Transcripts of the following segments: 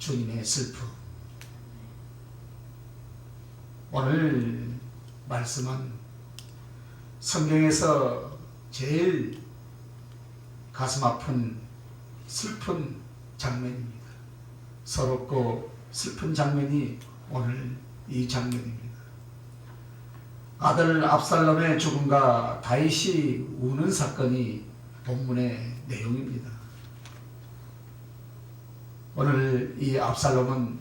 주님의 슬픔. 오늘 말씀은 성경에서 제일 가슴 아픈 슬픈 장면입니다. 서럽고 슬픈 장면이 오늘 이 장면입니다. 아들 압살롬의 죽음과 다윗이 우는 사건이 본문의 내용입니다. 오늘 이 압살롬은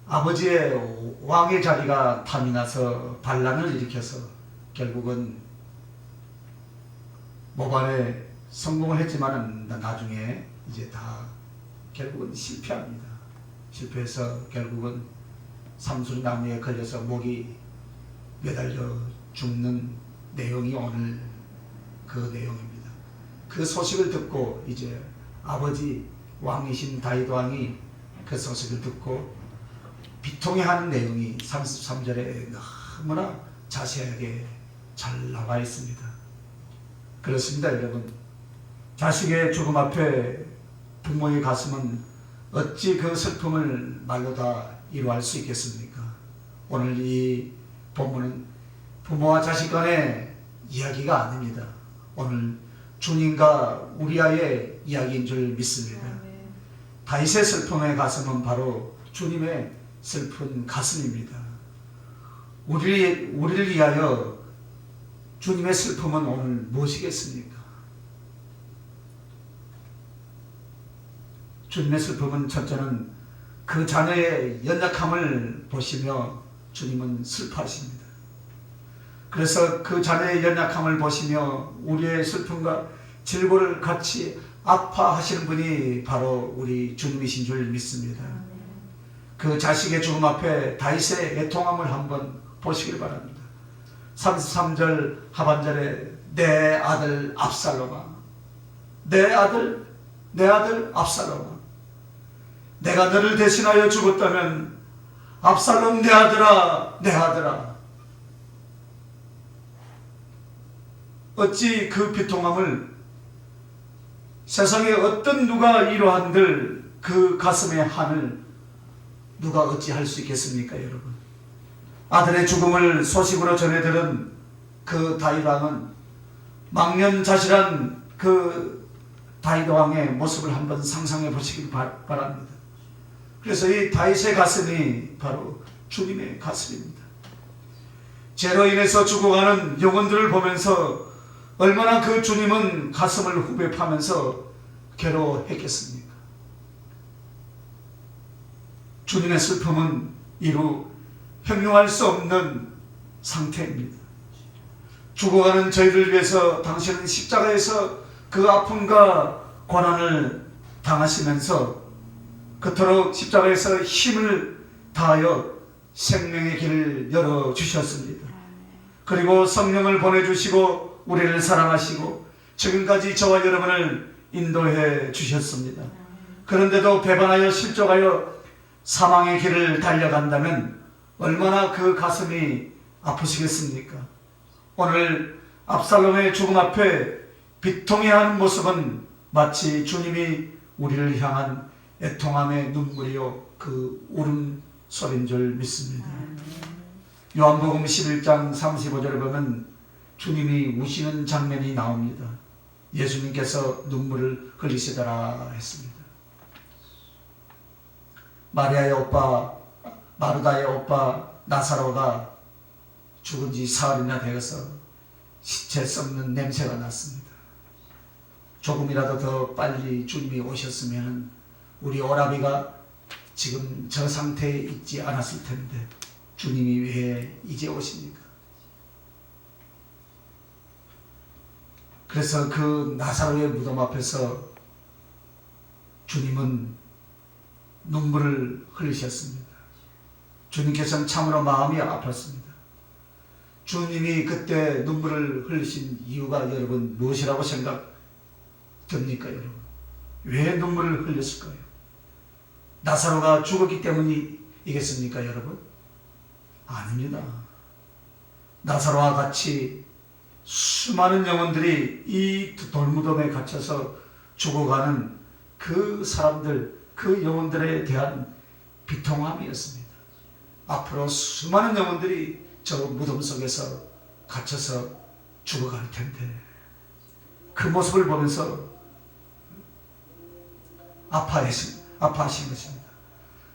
아버지의 왕의 자리가 탐이 나서 반란을 일으켜서 결국은 모반에 성공을 했지만 나중에 이제 다 결국은 실패합니다. 실패해서 결국은 삼순나무에 걸려서 목이 매달려 죽는 내용이 오늘 그 내용입니다. 그 소식을 듣고 이제 아버지 왕이신 다윗 왕이 그 소식을 듣고 비통해하는 내용이 33절에 너무나 자세하게 잘 나와 있습니다. 그렇습니다, 여러분. 자식의 죽음 앞에 부모의 가슴은 어찌 그 슬픔을 말로 다 이루할 수 있겠습니까? 오늘 이 본문은 부모와 자식 간의 이야기가 아닙니다. 오늘 주님과 우리아의 이야기인 줄 믿습니다. 다윗의 슬픔의 가슴은 바로 주님의 슬픈 가슴입니다. 우리를 위하여 주님의 슬픔은 오늘 무엇이겠습니까? 주님의 슬픔은 첫째는 그 자녀의 연약함을 보시며 주님은 슬퍼하십니다. 그래서 그 자녀의 연약함을 보시며 우리의 슬픔과 질고를 같이 아파하시는 분이 바로 우리 주님이신 줄 믿습니다. 그 자식의 죽음 앞에 다윗의 애통함을 한번 보시길 바랍니다. 33절 하반절에 내 아들 압살롬아, 내 아들 압살롬아, 내가 너를 대신하여 죽었다면 압살롬 내 아들아, 내 아들아. 어찌 그 비통함을 세상에 어떤 누가 이러한들 그 가슴의 한을 누가 어찌 할 수 있겠습니까, 여러분? 아들의 죽음을 소식으로 전해 들은 그 다윗 왕은 망연자실한 그 다윗 왕의 모습을 한번 상상해 보시길 바랍니다. 그래서 이 다윗의 가슴이 바로 주님의 가슴입니다. 죄로 인해서 죽어가는 영혼들을 보면서 얼마나 그 주님은 가슴을 후벼 파면서 괴로워했겠습니까? 주님의 슬픔은 이루 형용할 수 없는 상태입니다. 죽어가는 저희를 위해서 당신은 십자가에서 그 아픔과 고난을 당하시면서 그토록 십자가에서 힘을 다하여 생명의 길을 열어주셨습니다. 그리고 성령을 보내주시고 우리를 사랑하시고 지금까지 저와 여러분을 인도해 주셨습니다. 그런데도 배반하여 실족하여 사망의 길을 달려간다면 얼마나 그 가슴이 아프시겠습니까? 오늘 압살롬의 죽음 앞에 비통해하는 모습은 마치 주님이 우리를 향한 애통함의 눈물이요 그 울음소리인 줄 믿습니다. 요한복음 11장 35절에 보면 주님이 우시는 장면이 나옵니다. 예수님께서 눈물을 흘리시더라 했습니다. 마리아의 오빠, 마르다의 오빠 나사로가 죽은 지 사흘이나 되어서 시체 썩는 냄새가 났습니다. 조금이라도 더 빨리 주님이 오셨으면 우리 오라비가 지금 저 상태에 있지 않았을 텐데 주님이 왜 이제 오십니까? 그래서 그 나사로의 무덤 앞에서 주님은 눈물을 흘리셨습니다. 주님께서는 참으로 마음이 아팠습니다. 주님이 그때 눈물을 흘리신 이유가 여러분 무엇이라고 생각됩니까, 여러분? 왜 눈물을 흘렸을까요? 나사로가 죽었기 때문이겠습니까, 여러분? 아닙니다. 나사로와 같이 수많은 영혼들이 이 돌무덤에 갇혀서 죽어가는 그 사람들, 그 영혼들에 대한 비통함이었습니다. 앞으로 수많은 영혼들이 저 무덤 속에서 갇혀서 죽어갈 텐데 그 모습을 보면서 아파하신 것입니다.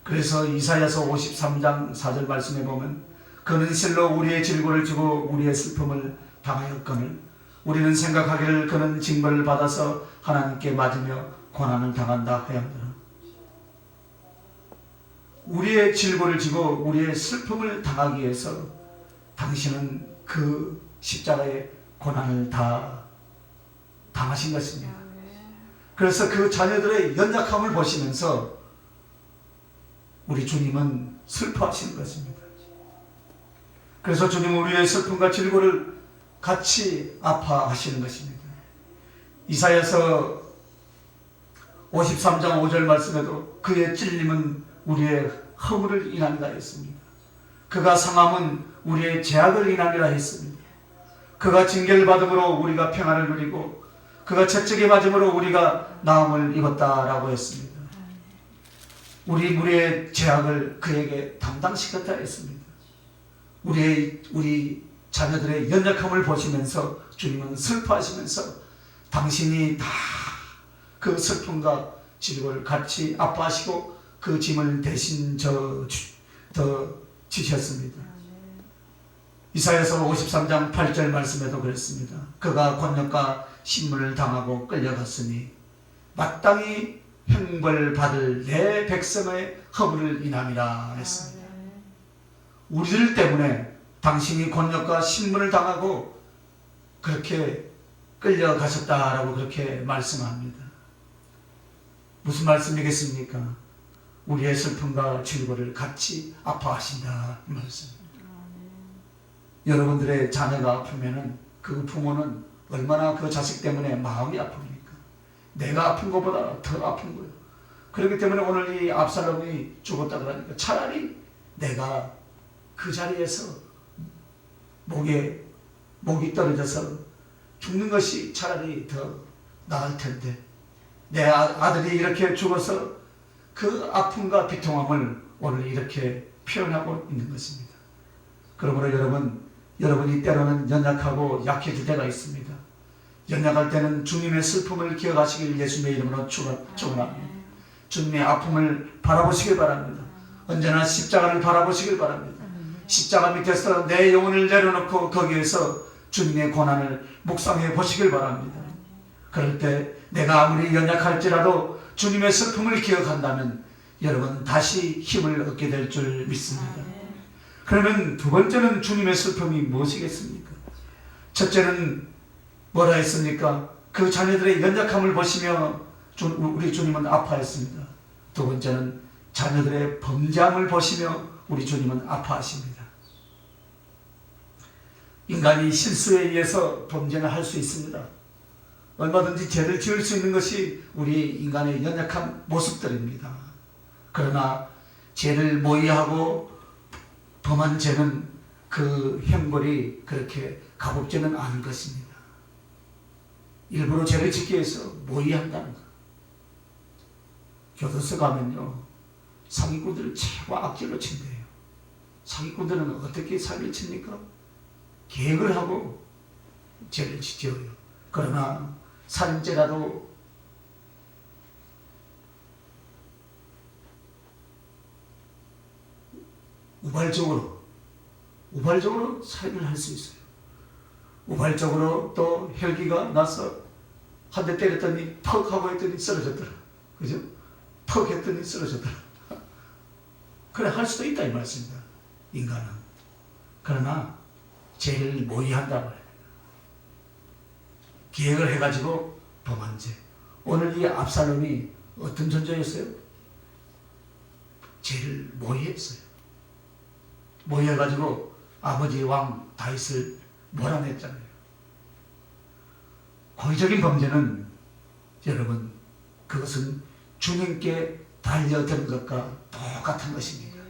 그래서 이사야서 53장 4절 말씀에 보면 그는 실로 우리의 질고를 지고 우리의 슬픔을 당하였거늘 우리는 생각하기를 그는 징벌을 받아서 하나님께 맞으며 고난을 당한다 하였노라. 우리의 질고를 지고 우리의 슬픔을 당하기 위해서 당신은 그 십자가의 고난을 다 당하신 것입니다. 그래서 그 자녀들의 연약함을 보시면서 우리 주님은 슬퍼하시는 것입니다. 그래서 주님은 우리의 슬픔과 질고를 같이 아파하시는 것입니다. 이사야서 53장 5절 말씀에도 그의 찔림은 우리의 허물을 인함이라 했습니다. 그가 상함은 우리의 죄악을 인함이라 했습니다. 그가 징계를 받음으로 우리가 평안을 누리고 그가 채찍에 맞음으로 우리가 나음을 입었다라고 했습니다. 우리의 죄악을 그에게 담당시켰다 했습니다. 우리 자녀들의 연약함을 보시면서 주님은 슬퍼하시면서 당신이 다 그 슬픔과 질고를 같이 아파하시고 그 짐을 대신 지셨습니다. 이사야서 53장 8절 말씀에도 그랬습니다. 그가 권력과 신문을 당하고 끌려갔으니 마땅히 형벌받을 내 백성의 허물을 인함이라 했습니다. 우리들 때문에 당신이 권력과 신문을 당하고 그렇게 끌려가셨다라고 그렇게 말씀합니다. 무슨 말씀이겠습니까? 우리의 슬픔과 질고를 같이 아파하신다 이 말씀입니다. 여러분들의 자녀가 아프면은 그 부모는 얼마나 그 자식 때문에 마음이 아픕니까? 내가 아픈 것보다 더 아픈 거예요. 그렇기 때문에 오늘 이 압살롬이 죽었다 그러니까 차라리 내가 그 자리에서 목이 떨어져서 죽는 것이 차라리 더 나을 텐데 내 아들이 이렇게 죽어서 그 아픔과 비통함을 오늘 이렇게 표현하고 있는 것입니다. 그러므로 여러분이 때로는 연약하고 약해질 때가 있습니다. 연약할 때는 주님의 슬픔을 기억하시길 예수님의 이름으로 축원합니다. 주님의 아픔을 바라보시길 바랍니다. 언제나 십자가를 바라보시길 바랍니다. 십자가 밑에서 내 영혼을 내려놓고 거기에서 주님의 고난을 묵상해 보시길 바랍니다. 그럴 때 내가 아무리 연약할지라도 주님의 슬픔을 기억한다면 여러분 다시 힘을 얻게 될 줄 믿습니다. 그러면 두 번째는 주님의 슬픔이 무엇이겠습니까? 첫째는 뭐라 했습니까? 그 자녀들의 연약함을 보시며 우리 주님은 아파했습니다. 두 번째는 자녀들의 범죄함을 보시며 우리 주님은 아파하십니다. 인간이 실수에 의해서 범죄를 할 수 있습니다. 얼마든지 죄를 지을 수 있는 것이 우리 인간의 연약한 모습들입니다. 그러나 죄를 모의하고 범한 죄는 그 형벌이 그렇게 가볍지는 않은 것입니다. 일부러 죄를 짓기 위해서 모의한다는 것. 교도소 가면요 사기꾼들을 최고 악질로 친대요. 사기꾼들은 어떻게 사기를 칩니까? 계획을 하고 죄를 짓지어요. 그러나 살인죄라도 우발적으로 살인을 할 수 있어요. 우발적으로 또 혈기가 나서 한 대 때렸더니 퍽 하고 했더니 쓰러졌더라. 그죠? 퍽 했더니 쓰러졌더라. 그래 할 수도 있다 이 말씀입니다. 인간은. 그러나 죄를 모의한다고 해요. 계획을 해가지고 범한 죄. 오늘 이 압살롬이 어떤 존재였어요? 죄를 모의했어요. 모의해가지고 아버지 왕 다윗을 몰아냈잖아요. 고의적인 범죄는 여러분 그것은 주님께 달려든 것과 똑같은 것입니다.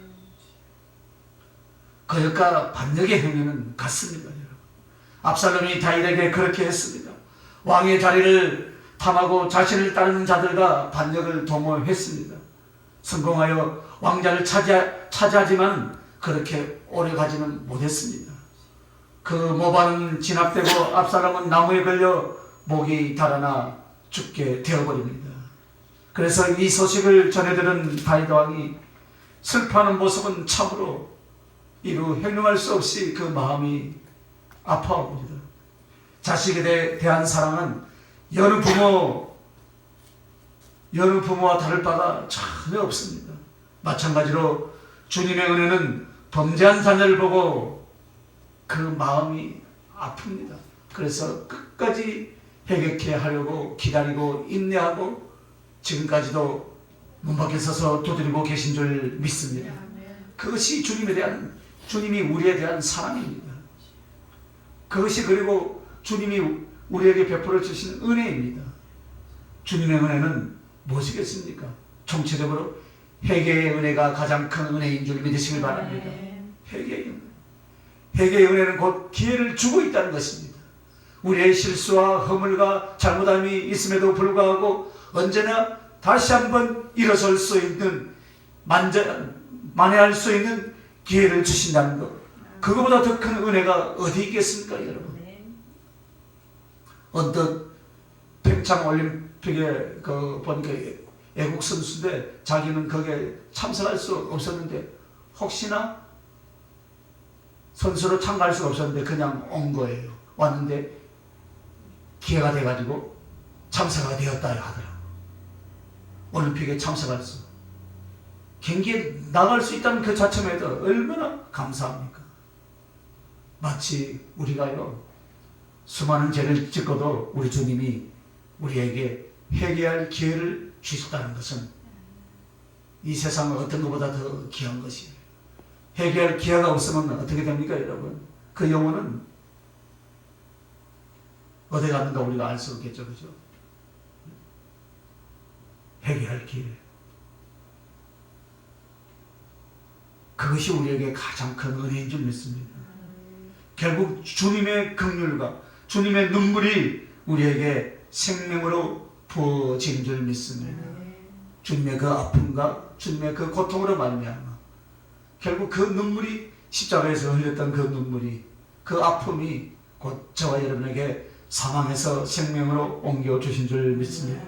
거역과 반역의 행위는 같습니다. 여러분. 압살롬이 다윗에게 그렇게 했습니다. 왕의 자리를 탐하고 자신을 따르는 자들과 반역을 도모했습니다. 성공하여 왕자를 차지하지만 그렇게 오래가지는 못했습니다. 그 모반은 진압되고 압살롬은 나무에 걸려 목이 달아나 죽게 되어버립니다. 그래서 이 소식을 전해들은 다윗 왕이 슬퍼하는 모습은 참으로 이루 형용할 수 없이 그 마음이 아파옵니다. 자식에 대한 사랑은 여느 부모와 다를 바가 전혀 없습니다. 마찬가지로 주님의 은혜는 범죄한 자녀를 보고 그 마음이 아픕니다. 그래서 끝까지 회개케 하려고 기다리고 인내하고 지금까지도 문 밖에 서서 두드리고 계신 줄 믿습니다. 그것이 주님이 우리에 대한 사랑입니다. 그것이 그리고 주님이 우리에게 베풀어 주시는 은혜입니다. 주님의 은혜는 무엇이겠습니까? 총체적으로 회개의 은혜가 가장 큰 은혜인 줄 믿으시길 바랍니다. 회개의 은혜는 곧 기회를 주고 있다는 것입니다. 우리의 실수와 허물과 잘못함이 있음에도 불구하고 언제나 다시 한번 일어설 수 있는 만회할 수 있는 기회를 주신다는 것, 그거보다 더 큰 은혜가 어디 있겠습니까, 여러분? 언뜻 평창 올림픽에 보니까 애국 선수인데 자기는 거기에 참석할 수 없었는데 혹시나 선수로 참가할 수가 없었는데 그냥 온 거예요. 왔는데 기회가 돼가지고 참석하게 되었다 하더라고. 올림픽에 참석할 수, 경기에 나갈 수 있다는 그 자체에도 얼마나 감사합니까? 마치 우리가요, 수많은 죄를 짓고도 우리 주님이 우리에게 회개할 기회를 주셨다는 것은 이 세상은 어떤 것보다 더 귀한 것이에요. 회개할 기회가 없으면 어떻게 됩니까, 여러분? 그 영혼은 어디 갔는가 우리가 알 수 없겠죠, 그죠? 회개할 기회. 그것이 우리에게 가장 큰 은혜인 줄 믿습니다. 결국 주님의 긍휼과 주님의 눈물이 우리에게 생명으로 부어진 줄 믿습니다. 주님의 그 아픔과 주님의 그 고통으로 말미암아 결국 그 눈물이, 십자가에서 흘렸던 그 눈물이, 그 아픔이 곧 저와 여러분에게 사망에서 생명으로 옮겨주신 줄 믿습니다.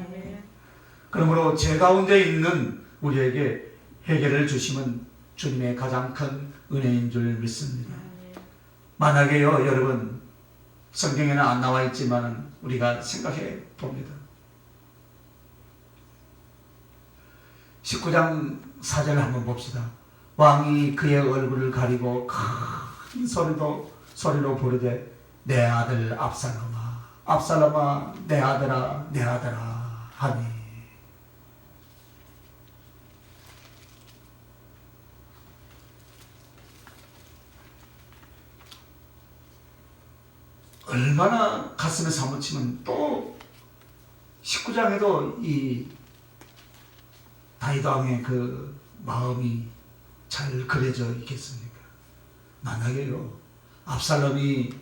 그러므로 죄 가운데 있는 우리에게 회개를 주심은 주님의 가장 큰 은혜인 줄 믿습니다. 만약에요, 여러분, 성경에는 안 나와 있지만 우리가 생각해 봅니다. 19장 4절을 한번 봅시다. 왕이 그의 얼굴을 가리고 큰 소리로 부르되 내 아들 압살롬아, 압살롬아, 내 아들아, 내 아들아 하니. 얼마나 가슴에 사무치면 또 19장에도 이 다윗 왕의 그 마음이 잘 그려져 있겠습니까? 만약에요, 압살롬이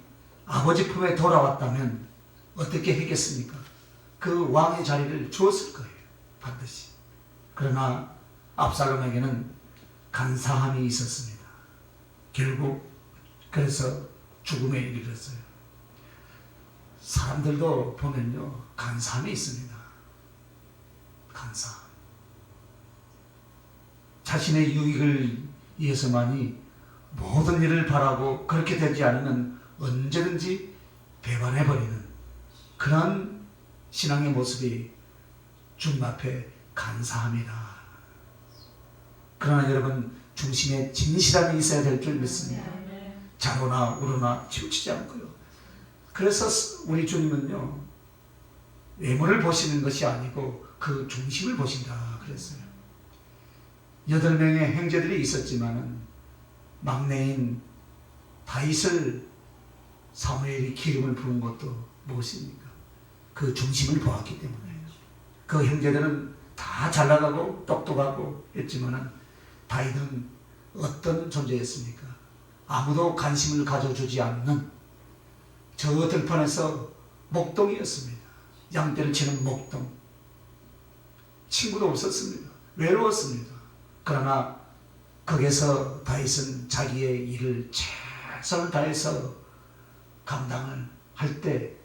아버지 품에 돌아왔다면 어떻게 했겠습니까? 그 왕의 자리를 주었을 거예요, 반드시. 그러나 압살롬에게는 간사함이 있었습니다. 결국 그래서 죽음에 이르렀어요. 사람들도 보면요, 간사함이 있습니다. 간사함. 자신의 유익을 위해서만이 모든 일을 바라고 그렇게 되지 않으면 언제든지 배반해버리는 그런 신앙의 모습이 주님 앞에 간사합니다. 그러나 여러분, 중심에 진실함이 있어야 될 줄 믿습니다. 좌로나 우로나 치우치지 않고요. 그래서 우리 주님은요, 외모를 보시는 것이 아니고 그 중심을 보신다 그랬어요. 8명의 형제들이 있었지만 막내인 다윗을 사무엘이 기름을 부은 것도 무엇입니까? 그 중심을 보았기 때문에. 그 형제들은 다 잘나가고 똑똑하고 했지만 다윗은 어떤 존재였습니까? 아무도 관심을 가져주지 않는 저 들판에서 목동이었습니다. 양떼를 치는 목동. 친구도 없었습니다. 외로웠습니다. 그러나 거기서 다윗은 자기의 일을 최선을 다해서 감당을 할 때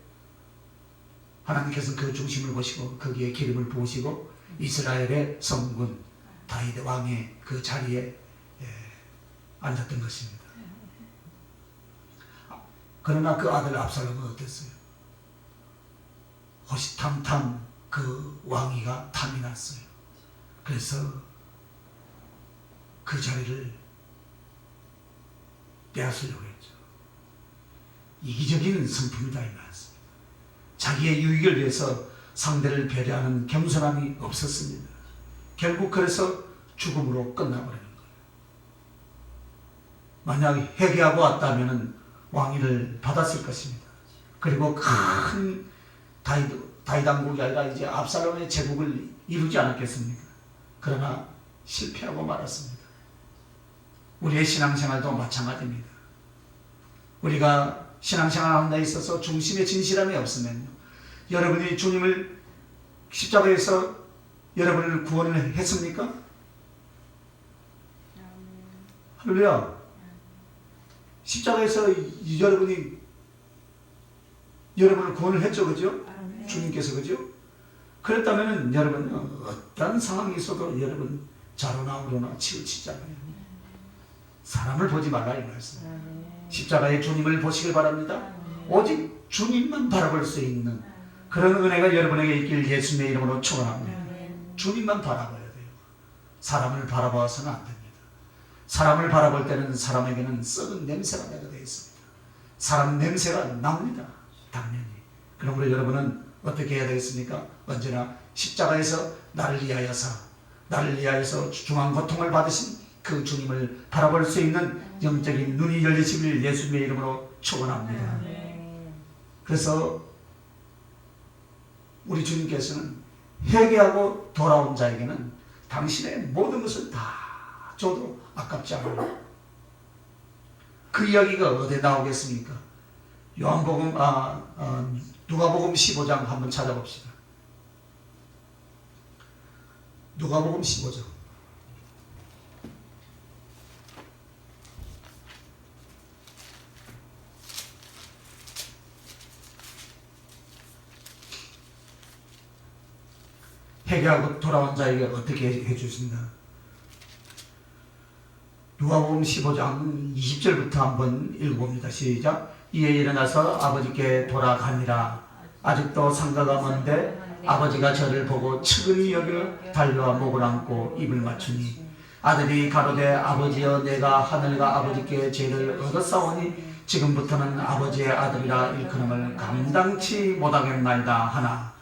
하나님께서 그 중심을 보시고 거기에 기름을 부으시고 이스라엘의 성군 다윗 왕의 그 자리에 앉았던 것입니다. 그러나 그 아들 압살롬은 어땠어요? 호시탐탐 그 왕위가 탐이 났어요. 그래서 그 자리를 빼앗으려고 했죠. 이기적인 성품이다 이 말씀. 자기의 유익을 위해서 상대를 배려하는 겸손함이 없었습니다. 결국 그래서 죽음으로 끝나버리는 거예요. 만약 회개하고 왔다면 왕위를 받았을 것입니다. 그리고 큰 다윗 왕국이 아니라 이제 압살롬의 제국을 이루지 않았겠습니까? 그러나 실패하고 말았습니다. 우리의 신앙생활도 마찬가지입니다. 우리가 신앙생활하는 데 있어서 중심에 진실함이 없으면요, 여러분이 주님을 십자가에서 여러분을 구원을 했습니까? 할렐루야. 십자가에서 여러분이 여러분을 구원을 했죠, 그죠? 주님께서, 그죠? 그랬다면 여러분 어떤 상황이 있어도 여러분 자로나 우로나 치우치잖아요. 사람을 보지 말라 이 말씀. 십자가의 주님을 보시길 바랍니다. 오직 주님만 바라볼 수 있는 그런 은혜가 여러분에게 있길 예수님의 이름으로 축원합니다. 주님만 바라봐야 돼요. 사람을 바라봐서는 안 됩니다. 사람을 바라볼 때는 사람에게는 썩은 냄새가 나게 되어 있습니다. 사람 냄새가 납니다. 당연히. 그러므로 여러분은 어떻게 해야 되겠습니까? 언제나 십자가에서 나를 위하여서 중한 고통을 받으신 그 주님을 바라볼 수 있는 영적인 눈이 열리시길 예수님의 이름으로 축원합니다. 그래서 우리 주님께서는 회개하고 돌아온 자에게는 당신의 모든 것을 다 줘도 아깝지 않아요. 그 이야기가 어디에 나오겠습니까? 누가복음 15장 한번 찾아봅시다. 누가복음 15장. 회개하고 돌아온 자에게 어떻게 해주신다? 누가복음 15장 20절부터 한번 읽어봅니다. 시작. 이에 일어나서 아버지께 돌아가니라. 아직도 상가가 먼데 아버지가 저를 보고 측은히 여겨 달려와 목을 안고 입을 맞추니 아들이 가로되 아버지여 내가 하늘과 아버지께 죄를 얻었사오니 지금부터는 아버지의 아들이라 일컬음을 감당치 못하겠나이다 하나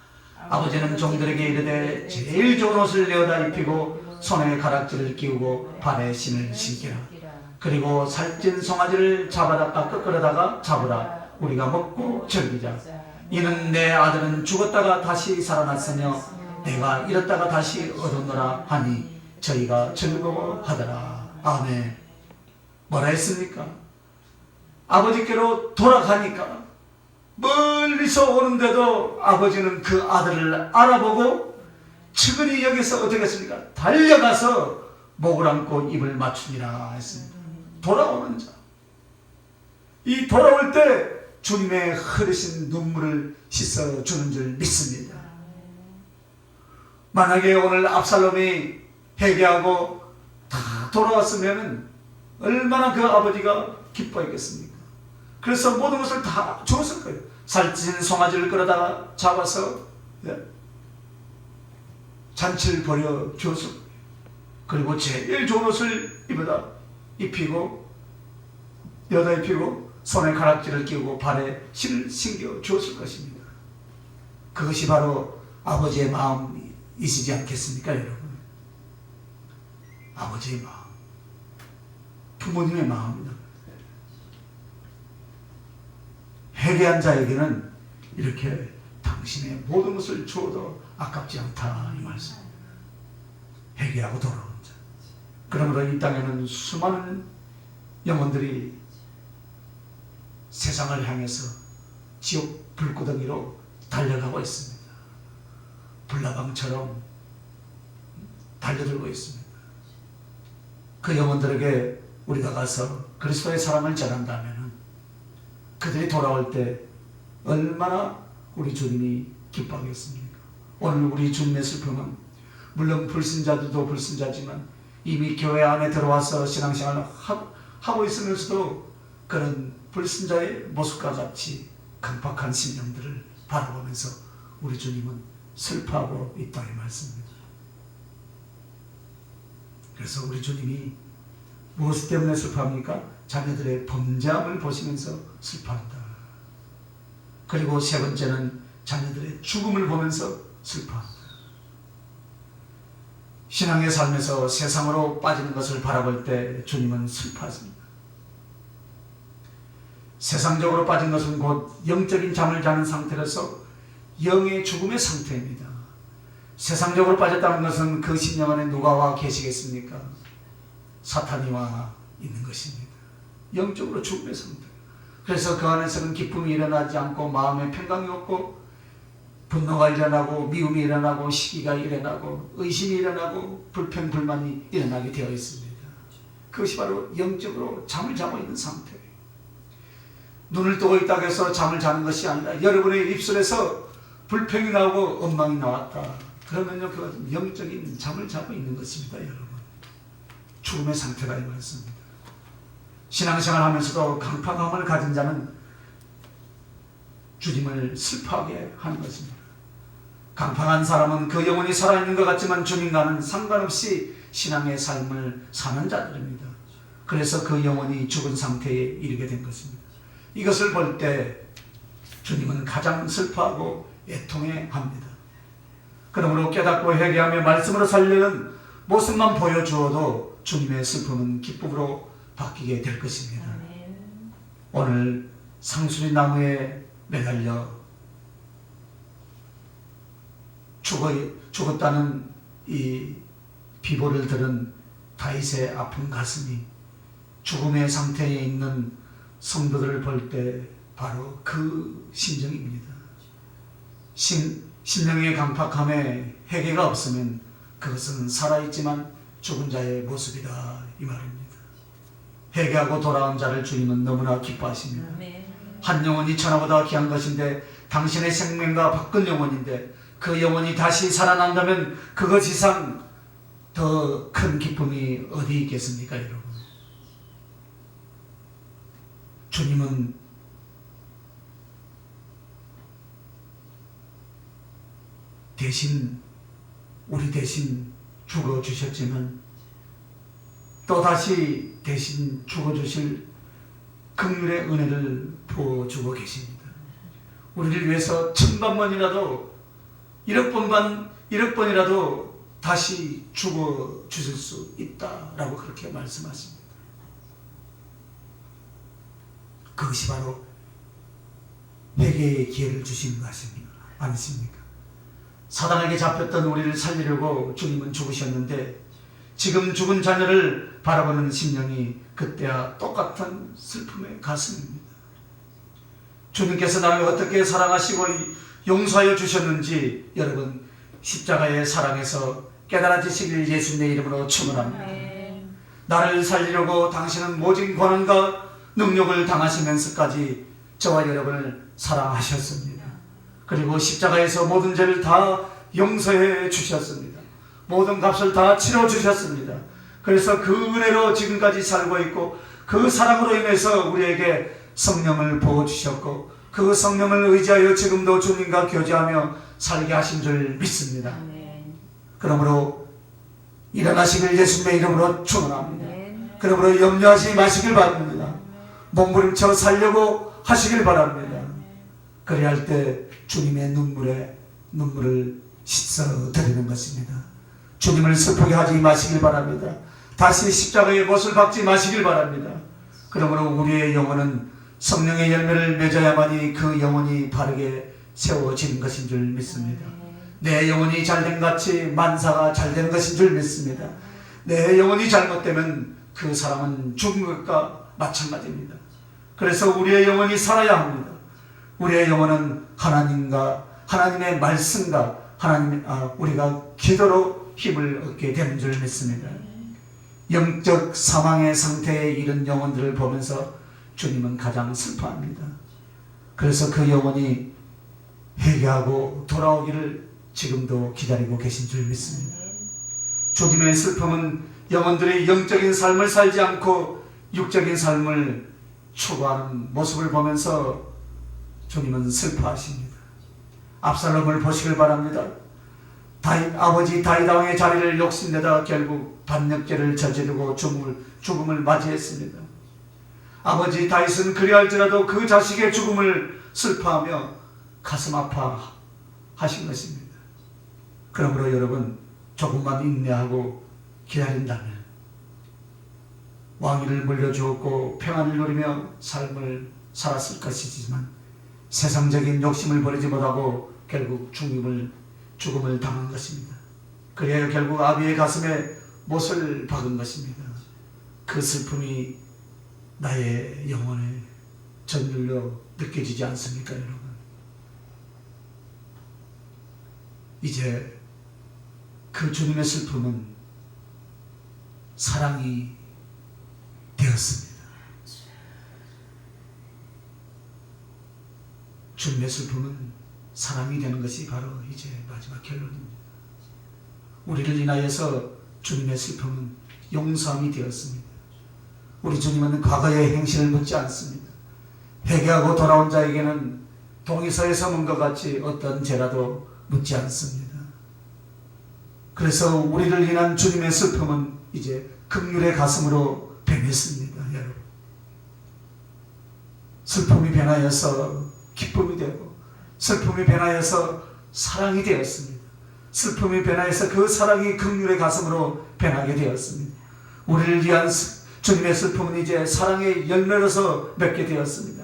아버지는 종들에게 이르되 제일 좋은 옷을 내어다 입히고 손에 가락지를 끼우고 발에 신을 신기라. 그리고 살찐 송아지를 꺾으려다가 잡으라. 우리가 먹고 즐기자. 이는 내 아들은 죽었다가 다시 살아났으며 내가 잃었다가 다시 얻었노라 하니 저희가 즐거워하더라. 아멘. 뭐라 했습니까? 아버지께로 돌아가니까 멀리서 오는데도 아버지는 그 아들을 알아보고 측은히 여기서 어떻게 했습니까? 달려가서 목을 안고 입을 맞추니라 했습니다. 돌아오는 자. 이 돌아올 때 주님의 흐르신 눈물을 씻어주는 줄 믿습니다. 만약에 오늘 압살롬이 회개하고 다 돌아왔으면 얼마나 그 아버지가 기뻐했겠습니까? 그래서 모든 것을 다 줬을 거예요. 살찐 송아지를 끌어다가 잡아서 잔치를 벌여 줬을 거예요. 그리고 제일 좋은 옷을 입히고 손에 가락지를 끼우고 발에 실을 신겨 줬을 것입니다. 그것이 바로 아버지의 마음이시지 않겠습니까, 여러분? 아버지의 마음, 부모님의 마음입니다. 회개한 자에게는 이렇게 당신의 모든 것을 주어도 아깝지 않다 이 말씀. 회개하고 돌아온 자. 그러므로 이 땅에는 수많은 영혼들이 세상을 향해서 지옥 불구덩이로 달려가고 있습니다. 불나방처럼 달려들고 있습니다. 그 영혼들에게 우리가 가서 그리스도의 사랑을 전한다면 그들이 돌아올 때 얼마나 우리 주님이 기뻐하겠습니까? 오늘 우리 주님의 슬픔은 물론 불신자들도 불신자지만 이미 교회 안에 들어와서 신앙생활을 하고 있으면서도 그런 불신자의 모습과 같이 강팍한 심령들을 바라보면서 우리 주님은 슬퍼하고 있다 이 말씀입니다. 그래서 우리 주님이 무엇 때문에 슬퍼합니까? 자녀들의 범죄함을 보시면서 슬퍼한다. 그리고 세 번째는 자녀들의 죽음을 보면서 슬퍼한다. 신앙의 삶에서 세상으로 빠지는 것을 바라볼 때 주님은 슬퍼하십니다. 세상적으로 빠진 것은 곧 영적인 잠을 자는 상태로서 영의 죽음의 상태입니다. 세상적으로 빠졌다는 것은 그 심령 안에 누가 와 계시겠습니까? 사탄이 와 있는 것입니다. 영적으로 죽음의 상태. 그래서 그 안에서는 기쁨이 일어나지 않고 마음에 평강이 없고 분노가 일어나고 미움이 일어나고 시기가 일어나고 의심이 일어나고 불평 불만이 일어나게 되어 있습니다. 그것이 바로 영적으로 잠을 자고 있는 상태예요. 눈을 뜨고 있다고 해서 잠을 자는 것이 아니라 여러분의 입술에서 불평이 나오고 원망이 나왔다. 그러면요, 그것은 영적인 잠을 자고 있는 것입니다. 여러분, 죽음의 상태가 이거였습니다. 신앙생활 하면서도 강팍함을 가진 자는 주님을 슬퍼하게 하는 것입니다. 강팍한 사람은 그 영혼이 살아있는 것 같지만 주님과는 상관없이 신앙의 삶을 사는 자들입니다. 그래서 그 영혼이 죽은 상태에 이르게 된 것입니다. 이것을 볼 때 주님은 가장 슬퍼하고 애통해 합니다. 그러므로 깨닫고 회개하며 말씀으로 살려는 모습만 보여주어도 주님의 슬픔은 기쁨으로 바뀌게 될 것입니다. 오늘 상수리 나무에 매달려 죽었다는 이 비보를 들은 다윗의 아픈 가슴이 죽음의 상태에 있는 성도들을 볼 때 바로 그 심정입니다. 심령의 강팍함에 회개가 없으면 그것은 살아있지만 죽은 자의 모습이다 이 말입니다. 회개하고 돌아온 자를 주님은 너무나 기뻐하십니다. 한 영혼이 천하보다 귀한 것인데 당신의 생명과 바꾼 영혼인데 그 영혼이 다시 살아난다면 그것 이상 더 큰 기쁨이 어디 있겠습니까, 여러분? 주님은 우리 대신 죽어주셨지만 또다시 대신 죽어주실 긍휼의 은혜를 부어주고 계십니다. 우리를 위해서 1000번이라도 1억 번이라도 다시 죽어주실 수 있다라고 그렇게 말씀하십니다. 그것이 바로 회개의 기회를 주시는 것입니다. 아니십니까? 사단에게 잡혔던 우리를 살리려고 주님은 죽으셨는데 지금 죽은 자녀를 바라보는 심령이 그때와 똑같은 슬픔의 가슴입니다. 주님께서 나를 어떻게 사랑하시고 용서하여 주셨는지 여러분 십자가의 사랑에서 깨달아지시길 예수님의 이름으로 축원합니다. 나를 살리려고 당신은 모진 고난과 능력을 당하시면서까지 저와 여러분을 사랑하셨습니다. 그리고 십자가에서 모든 죄를 다 용서해 주셨습니다. 모든 값을 다 치러 주셨습니다. 그래서 그 은혜로 지금까지 살고 있고 그 사랑으로 인해서 우리에게 성령을 부어주셨고 그 성령을 의지하여 지금도 주님과 교제하며 살게 하신 줄 믿습니다. 그러므로 일어나시길 예수님의 이름으로 축원합니다. 그러므로 염려하지 마시길 바랍니다. 몸부림쳐 살려고 하시길 바랍니다. 그래야 할 때 주님의 눈물을 씻어드리는 것입니다. 주님을 슬프게 하지 마시길 바랍니다. 다시 십자가의 못을 박지 마시길 바랍니다. 그러므로 우리의 영혼은 성령의 열매를 맺어야만이 그 영혼이 바르게 세워지는 것인 줄 믿습니다. 내 영혼이 잘된 같이 만사가 잘된 것인 줄 믿습니다. 내 영혼이 잘못되면 그 사람은 죽은 것과 마찬가지입니다. 그래서 우리의 영혼이 살아야 합니다. 우리의 영혼은 하나님과 하나님의 말씀과 우리가 기도로 힘을 얻게 되는 줄 믿습니다. 영적 사망의 상태에 이른 영혼들을 보면서 주님은 가장 슬퍼합니다. 그래서 그 영혼이 회개하고 돌아오기를 지금도 기다리고 계신 줄 믿습니다. 주님의 슬픔은 영혼들이 영적인 삶을 살지 않고 육적인 삶을 추구하는 모습을 보면서 주님은 슬퍼하십니다. 압살롬을 보시길 바랍니다. 아버지 다윗 왕의 자리를 욕심내다 결국 반역죄를 저지르고 죽음을 맞이했습니다. 아버지 다윗은 그리할지라도 그 자식의 죽음을 슬퍼하며 가슴 아파하신 것입니다. 그러므로 여러분, 조금만 인내하고 기다린다면 왕위를 물려주었고 평안을 누리며 삶을 살았을 것이지만 세상적인 욕심을 버리지 못하고 결국 죽음을 당한 것입니다. 그래야 결국 아비의 가슴에 못을 박은 것입니다. 그 슬픔이 나의 영혼에 전율로 느껴지지 않습니까, 여러분? 이제 그 주님의 슬픔은 사랑이 되었습니다. 주님의 슬픔은 사랑이 되는 것이 바로 이제 마지막 결론입니다. 우리를 인하여서 주님의 슬픔은 용서함이 되었습니다. 우리 주님은 과거의 행실을 묻지 않습니다. 회개하고 돌아온 자에게는 동의서에서 문과 같이 어떤 죄라도 묻지 않습니다. 그래서 우리를 인한 주님의 슬픔은 이제 긍휼의 가슴으로 변했습니다. 여러분, 슬픔이 변하여서 기쁨이 되고 슬픔이 변하여서 사랑이 되었습니다. 슬픔이 변하여서 그 사랑이 긍휼의 가슴으로 변하게 되었습니다. 우리를 위한 주님의 슬픔은 이제 사랑의 열매로서 맺게 되었습니다.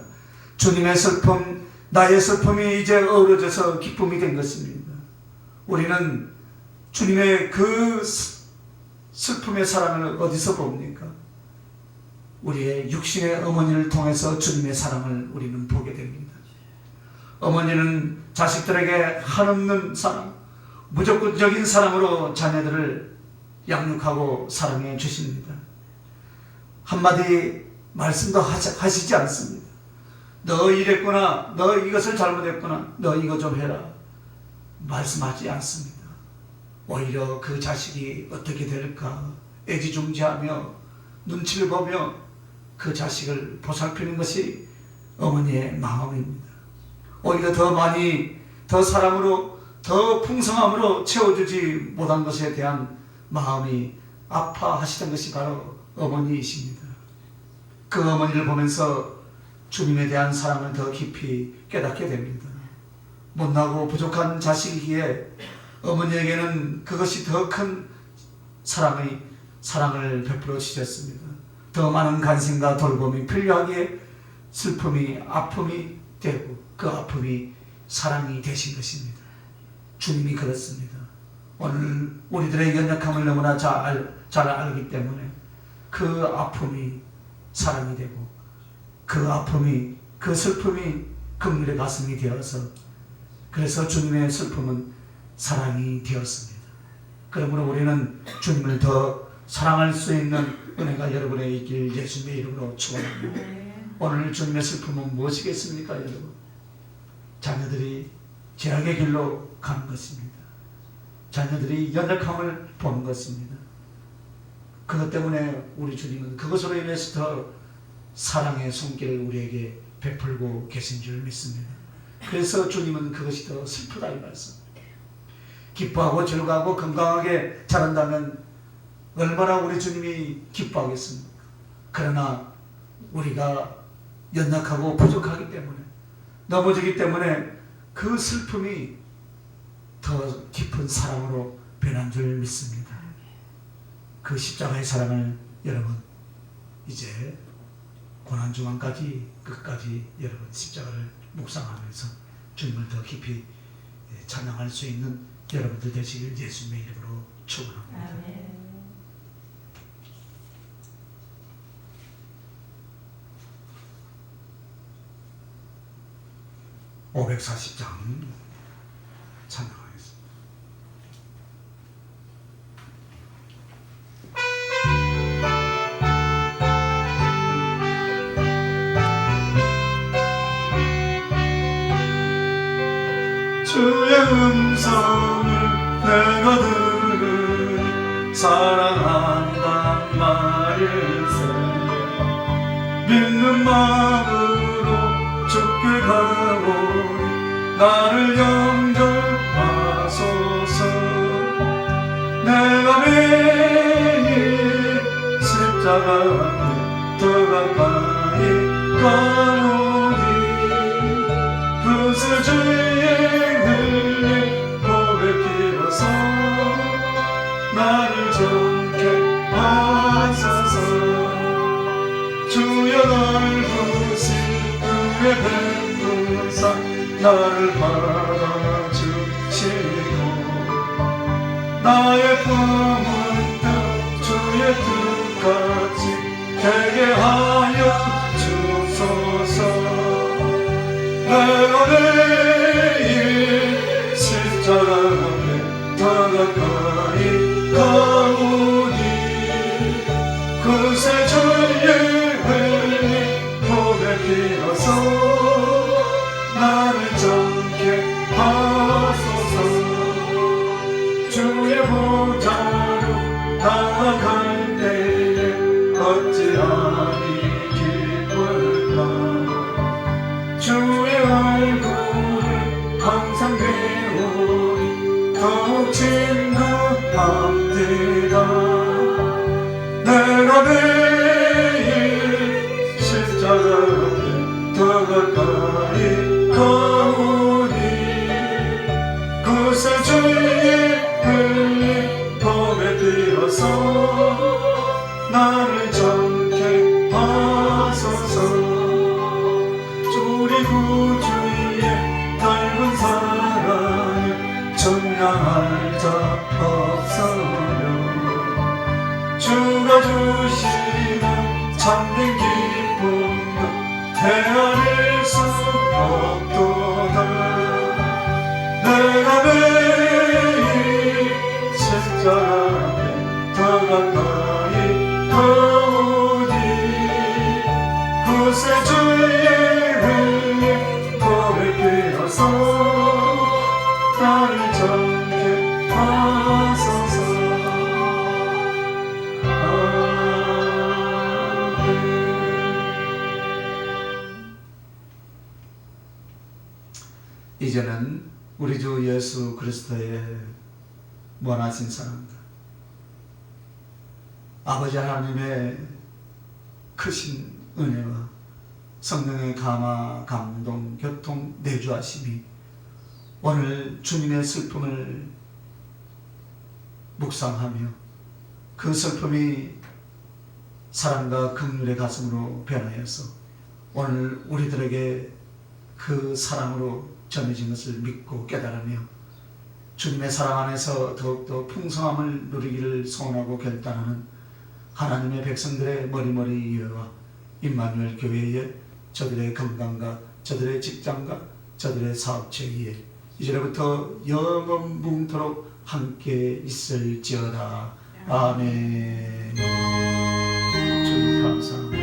주님의 슬픔, 나의 슬픔이 이제 어우러져서 기쁨이 된 것입니다. 우리는 주님의 그 슬픔의 사랑을 어디서 봅니까? 우리의 육신의 어머니를 통해서 주님의 사랑을 우리는 보게 됩니다. 어머니는 자식들에게 한없는 사랑, 무조건적인 사랑으로 자녀들을 양육하고 사랑해 주십니다. 한마디 말씀도 하시지 않습니다. 너 이랬구나, 너 이것을 잘못했구나, 너 이거 좀 해라, 말씀하지 않습니다. 오히려 그 자식이 어떻게 될까 애지중지하며 눈치를 보며 그 자식을 보살피는 것이 어머니의 마음입니다. 오히려 더 많이, 더 사랑으로, 더 풍성함으로 채워주지 못한 것에 대한 마음이 아파하시던 것이 바로 어머니이십니다. 그 어머니를 보면서 주님에 대한 사랑을 더 깊이 깨닫게 됩니다. 못나고 부족한 자식이기에 어머니에게는 그것이 더 큰 사랑을 베풀어 주셨습니다. 더 많은 관심과 돌봄이 필요하기에 슬픔이 아픔이 되고 그 아픔이 사랑이 되신 것입니다. 주님이 그렇습니다. 오늘 우리들의 연약함을 너무나 잘 알기 때문에 그 아픔이 사랑이 되고 그 아픔이, 그 슬픔이 긍휼의 가슴이 되어서, 그래서 주님의 슬픔은 사랑이 되었습니다. 그러므로 우리는 주님을 더 사랑할 수 있는 은혜가 여러분의 있길 예수님의 이름으로 축원합니다. 오늘 주님의 슬픔은 무엇이겠습니까, 여러분? 자녀들이 죄악의 길로 가는 것입니다. 자녀들이 연약함을 보는 것입니다. 그것 때문에 우리 주님은 그것으로 인해서 더 사랑의 손길을 우리에게 베풀고 계신 줄 믿습니다. 그래서 주님은 그것이 더 슬프다 이 말씀. 기뻐하고 즐거워하고 건강하게 자란다면 얼마나 우리 주님이 기뻐하겠습니까? 그러나 우리가 연약하고 부족하기 때문에, 넘어지기 때문에 그 슬픔이 더 깊은 사랑으로 변한 줄 믿습니다. 그 십자가의 사랑을 여러분 이제 고난중앙까지 끝까지 여러분 십자가를 묵상하면서 주님을 더 깊이 찬양할 수 있는 여러분들 되시길 예수님의 이름으로 축원합니다. 아멘. (540장) 찬양하겠습니다. 음성을 내가 들으니 사랑한단 말일세. 믿는 마음으로 죽게 가오니 나를 영접하소서. 내가 매일 십자가 앞에 더 가까이 가오니 그새 주의 흘린 고백 빌어서 나를 정케 하소서. 주여 날 부으신 은혜 베푸사 나를 받아주시고 나의 품은 뜻 주의 뜻같이 되게 하여 주소서. 내가 매일 십자가 앞에 더 가까이 가오니 그새 주의 흘린 고백 빌어서 나를 정케 하소서. 주의 보좌로 나아갈 때에 어찌하니 기쁠까. 주의 얼굴을 항상 배우니 더욱 친구합니다. 내가 매일 십자가 앞에 더 가까이 가오니 그새 주의 흘린 고백 빌어서 나를 정케 하소서. 우리 구주의 넓은 사랑을 증명할 자 없어요. 주가 주시는 참된 기쁨은 헤아릴 수 없도다. 내가 매일 십자가 앞에 더 가까이 가오니 그새 주의 흘린 고백 빌어서 나를 정케 하소서. 이제는 우리 주 예수 그리스도의 원하신 사랑과 아버지 하나님의 크신 은혜와 성령의 감화, 감동, 교통, 내주하심이 오늘 주님의 슬픔을 묵상하며 그 슬픔이 사랑과 긍휼의 가슴으로 변하여서 오늘 우리들에게 그 사랑으로 전해진 것을 믿고 깨달으며 주님의 사랑 안에서 더욱더 풍성함을 누리기를 소원하고 결단하는 하나님의 백성들의 머리머리 예와 임마누엘 교회의 저들의 건강과 저들의 직장과 저들의 사업체에 이제부터 영원 무궁토록 함께 있을지어다. 아멘. 주님 감사합니다.